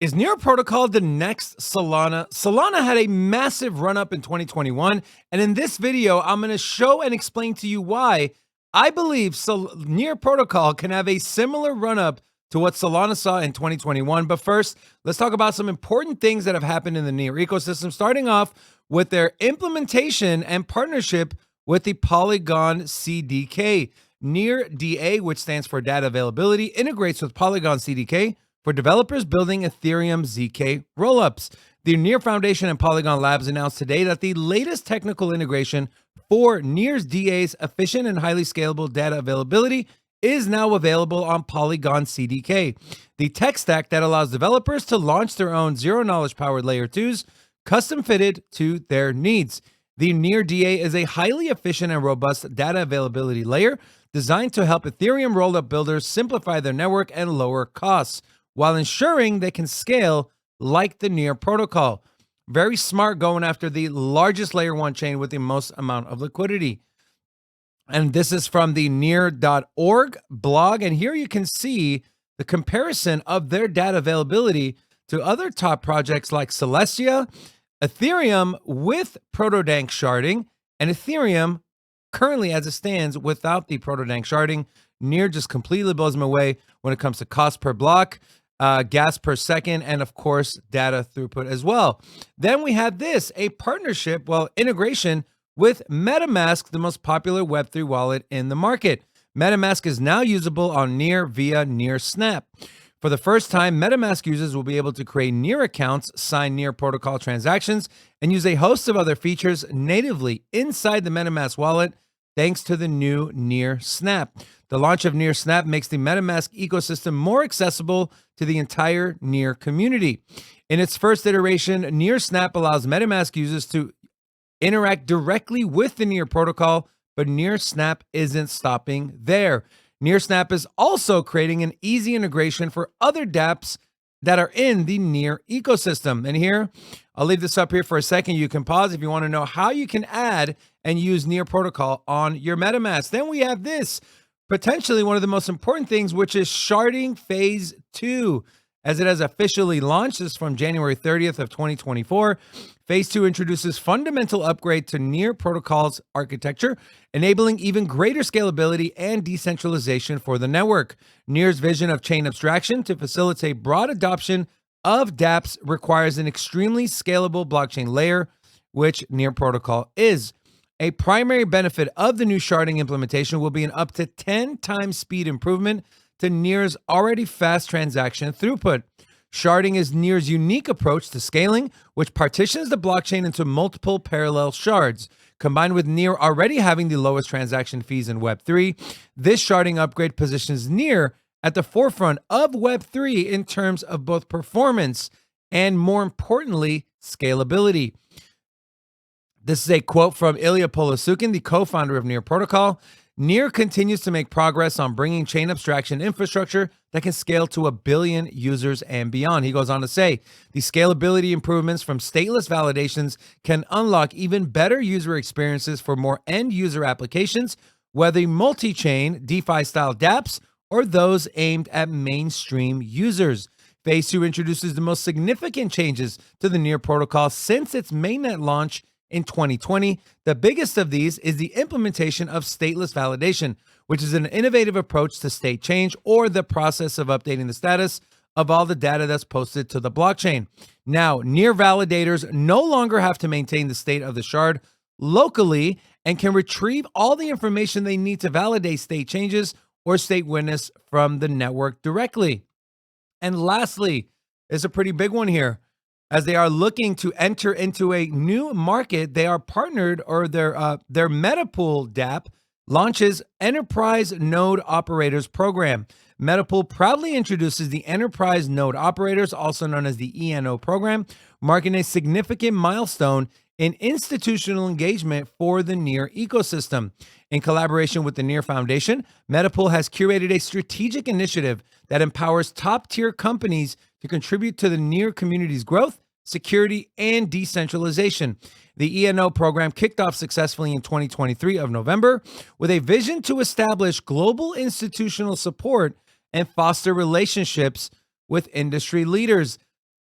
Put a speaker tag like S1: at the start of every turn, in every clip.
S1: Is Near Protocol the next Solana? Solana had a massive run up in 2021, and in this video, I'm going to show and explain to you why I believe Near Protocol can have a similar run up to what Solana saw in 2021. But first, let's talk about some important things that have happened in the Near ecosystem, starting off with their implementation and partnership with the Polygon CDK. Near DA, which stands for Data Availability, integrates with Polygon CDK for developers building Ethereum ZK rollups. The Near Foundation and Polygon Labs announced today that the latest technical integration for Near's DA's efficient and highly scalable data availability is now available on Polygon CDK, the tech stack that allows developers to launch their own zero-knowledge powered layer 2s, custom fitted to their needs. The Near DA is a highly efficient and robust data availability layer designed to help Ethereum rollup builders simplify their network and lower costs, while ensuring they can scale like the Near protocol. Very smart, going after the largest layer 1 chain with the most amount of liquidity. And this is from the near.org blog. And here you can see the comparison of their data availability to other top projects like Celestia, Ethereum with Protodank sharding, and Ethereum currently as it stands without the Protodank sharding. Near just completely blows them away when it comes to cost per block, gas per second, and of course, data throughput as well. Then we have this, a partnership, integration with Metamask, the most popular Web3 wallet in the market. Metamask is now usable on Near via Near Snap. For the first time, Metamask users will be able to create Near accounts, sign Near protocol transactions, and use a host of other features natively inside the Metamask wallet, thanks to the new Near Snap. The launch of Near Snap makes the Metamask ecosystem more accessible to the entire Near community. In its first iteration, Near Snap allows Metamask users to interact directly with the Near protocol, but Near Snap isn't stopping there. Near Snap is also creating an easy integration for other dApps that are in the Near ecosystem. And here, I'll leave this up here for a second. You can pause if you want to know how you can add and use Near protocol on your MetaMask. Then we have this, potentially one of the most important things, which is Sharding Phase 2, as it has officially launched. This is from January 30th of 2024. Phase 2 introduces fundamental upgrade to Near protocol's architecture, enabling even greater scalability and decentralization for the network. Near's vision of chain abstraction to facilitate broad adoption of dApps requires an extremely scalable blockchain layer, which Near protocol is. A primary benefit of the new sharding implementation will be an up to 10 times speed improvement to Near's already fast transaction throughput. Sharding is Near's unique approach to scaling, which partitions the blockchain into multiple parallel shards. Combined with Near already having the lowest transaction fees in Web3, this sharding upgrade positions Near at the forefront of Web3 in terms of both performance and, more importantly, scalability. This is a quote from Ilya Polosukin, the co-founder of Near Protocol. Near continues to make progress on bringing chain abstraction infrastructure that can scale to 1 billion users and beyond. He goes on to say, the scalability improvements from stateless validations can unlock even better user experiences for more end-user applications, whether multi-chain, DeFi-style dApps, or those aimed at mainstream users. Phase 2 introduces the most significant changes to the Near protocol since its mainnet launch in 2020. The biggest of these is the implementation of stateless validation, which is an innovative approach to state change, or the process of updating the status of all the data that's posted to the blockchain. Now, Near validators no longer have to maintain the state of the shard locally and can retrieve all the information they need to validate state changes or state witness from the network directly. And lastly, is a pretty big one here. As they are looking to enter into a new market, they are partnered, or their Metapool dApp launches Enterprise Node Operators program. Metapool proudly introduces the Enterprise Node Operators, also known as the ENO program, marking a significant milestone in institutional engagement for the Near ecosystem. In collaboration with the Near Foundation, Metapool has curated a strategic initiative that empowers top-tier companies to contribute to the Near community's growth, security, and decentralization. The ENO program kicked off successfully in 2023 of November with a vision to establish global institutional support and foster relationships with industry leaders.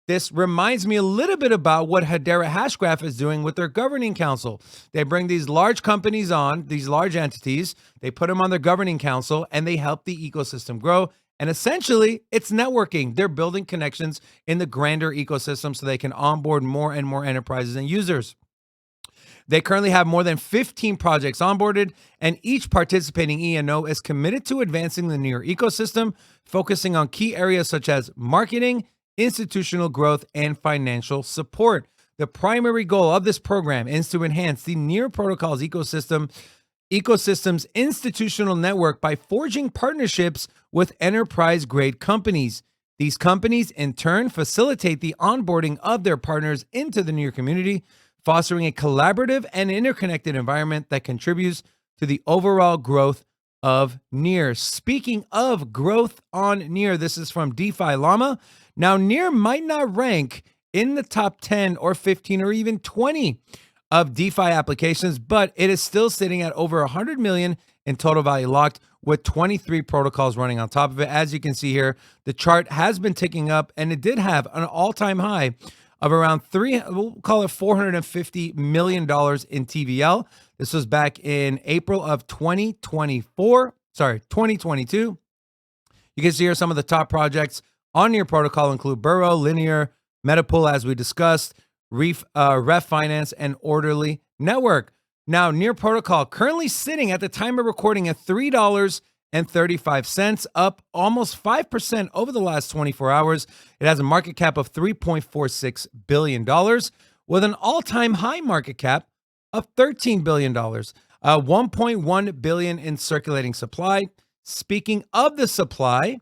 S1: This reminds me a little bit about what Hedera Hashgraph is doing with their governing council. They bring these large companies on, these large entities, they put them on their governing council, and they help the ecosystem grow. And essentially, it's networking. They're building connections in the grander ecosystem so they can onboard more and more enterprises and users. They currently have more than 15 projects onboarded, and each participating ENO is committed to advancing the Near ecosystem, focusing on key areas such as marketing, institutional growth, and financial support. The primary goal of this program is to enhance the Near protocol's ecosystem's institutional network by forging partnerships with enterprise-grade companies. These companies, in turn, facilitate the onboarding of their partners into the Near community, fostering a collaborative and interconnected environment that contributes to the overall growth of Near. Speaking of growth on Near, this is from DeFi Llama. Now, Near might not rank in the top 10 or 15 or even 20 of DeFi applications, but it is still sitting at over 100 million in total value locked, with 23 protocols running on top of it. As you can see here, the chart has been ticking up, and it did have an all-time high of around we'll call it $450 million in TVL. This was back in April of 2022. You can see here some of the top projects on Near protocol include Burrow, Linear, Metapool, as we discussed, Ref Finance, and Orderly Network. Now, Near protocol currently sitting at the time of recording at $3.35, up almost 5% over the last 24 hours. It has a market cap of $3.46 billion with an all-time high market cap of $13 billion, 1.1 billion in circulating supply. Speaking of the supply,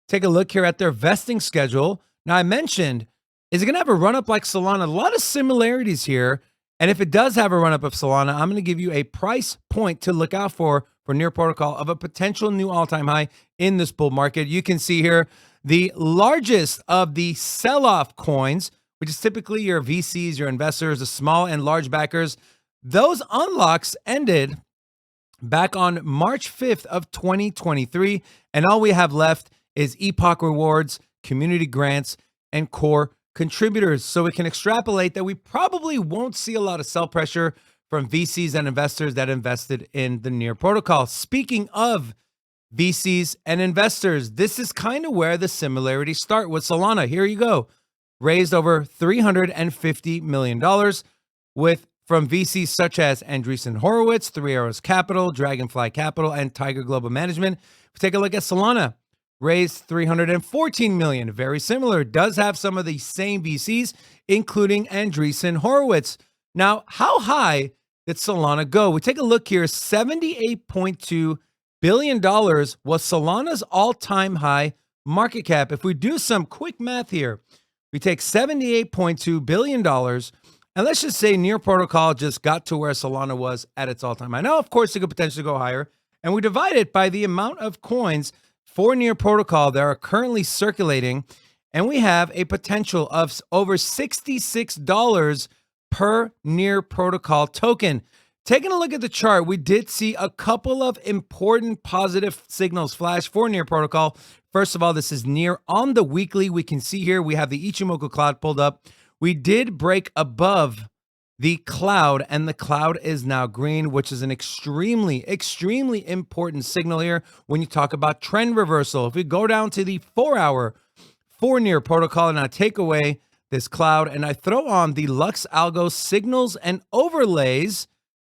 S1: take a look here at their vesting schedule. Now, I mentioned, is it going to have a run-up like Solana? A lot of similarities here. And if it does have a run-up of Solana, I'm going to give you a price point to look out for Near protocol of a potential new all-time high in this bull market. You can see here the largest of the sell-off coins, which is typically your VCs, your investors, the small and large backers. Those unlocks ended back on March 5th of 2023, and all we have left is Epoch rewards, community grants, and core contributors. So we can extrapolate that we probably won't see a lot of sell pressure from VCs and investors that invested in the Near protocol. Speaking of VCs and investors, this is kind of where the similarities start with Solana. Here you go. Raised over $350 million from VCs such as Andreessen Horowitz, Three Arrows Capital, Dragonfly Capital, and Tiger Global Management. If we take a look at Solana, raised $314 million. Very similar. Does have some of the same VCs, including Andreessen Horowitz. Now, how high did Solana go? We take a look here. $78.2 billion was Solana's all-time high market cap. If we do some quick math here, we take $78.2 billion, and let's just say Near protocol just got to where Solana was at its all-time high. Now, of course, it could potentially go higher, and we divide it by the amount of coins for Near protocol that are currently circulating, and we have a potential of over $66 per Near protocol token. Taking a look at the chart, we did see a couple of important positive signals flash for Near protocol. First of all, this is Near on the weekly. We can see here we have the Ichimoku cloud pulled up. We did break above the cloud, and the cloud is now green, which is an extremely important signal here when you talk about trend reversal. If we go down to the 4-hour for Near protocol, and I take away this cloud and I throw on the Lux Algo signals and overlays,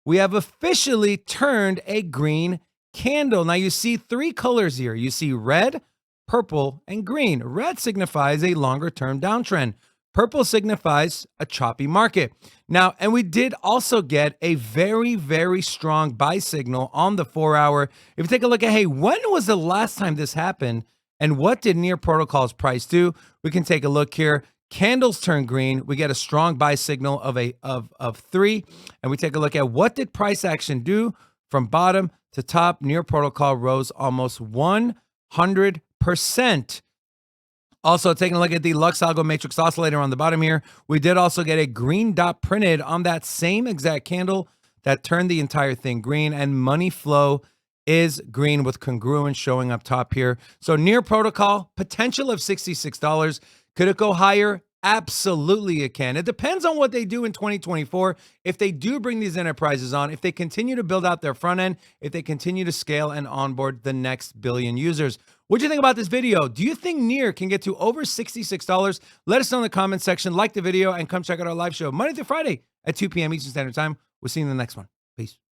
S1: we have officially turned a green candle. Now you see three colors here. You see red, purple, and green. Red signifies a longer-term downtrend. Purple signifies a choppy market. Now, and we did also get a very strong buy signal on the 4-hour. If you take a look at, hey, when was the last time this happened and what did Near protocol's price do? We can take a look here. Candles turn green. We get a strong buy signal of 3. And we take a look at what did price action do from bottom to top. Near protocol rose almost 100%. Also, taking a look at the Lux Algo Matrix Oscillator on the bottom here, we did also get a green dot printed on that same exact candle that turned the entire thing green, and money flow is green with congruence showing up top here. So Near protocol, potential of $66. Could it go higher? Absolutely, it can. It depends on what they do in 2024. If they do bring these enterprises on, if they continue to build out their front end, if they continue to scale and onboard the next billion users. What do you think about this video? Do you think Near can get to over $66? Let us know in the comment section. Like the video and come check out our live show Monday through Friday at 2 p.m. Eastern Standard Time. We'll see you in the next one. Peace.